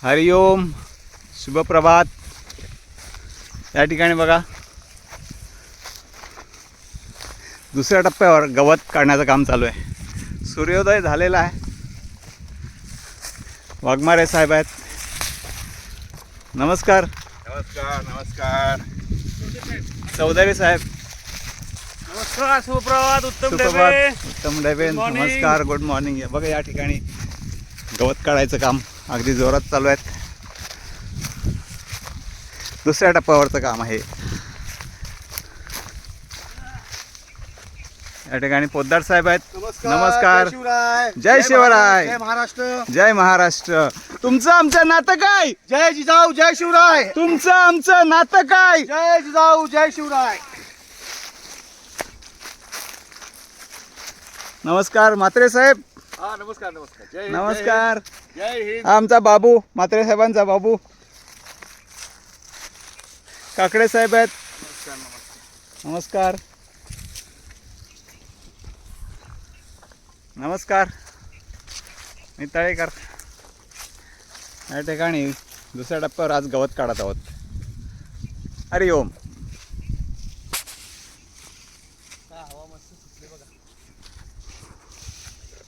हरिओम, शुभप्रभात. या ठिकाणी बघा दुसऱ्या टप्प्यावर गवत काढण्याचं काम चालू आहे. सूर्योदय झालेला आहे. वाघमारे साहेब आहेत. नमस्कार. नमस्कार नमस्कार. चौधरी साहेब. नमस्कार. सुप्रभात. उत्तम डबे. नमस्कार. Good morning. बघा या ठिकाणी गवत काढायचं काम अगदी जोरात चालू आहे. दुसऱ्या टप्प्यावरचं काम आहे. या ठिकाणी पोद्दार साहेब आहेत. नमस्कार. जय शिवराय. जय महाराष्ट्र. जय महाराष्ट्र. तुमचं आमचं नातं काय? जय जिजाऊ जय शिवराय. तुमचं आमचं नातं काय? जय जिजाऊ जय शिवराय. नमस्कार म्हात्रे साहेब. हा नमस्कार नमस्कार. जय हिंद, नमस्कार. जय हिंद. हा आमचा बाबू, म्हात्रे साहेबांचा बाबू. काकडे साहेब आहेत. नमस्कार. नमस्कार. मी तळेकर. या ठिकाणी दुसऱ्या टप्प्यावर आज गवत काढत आहोत. हरिओम.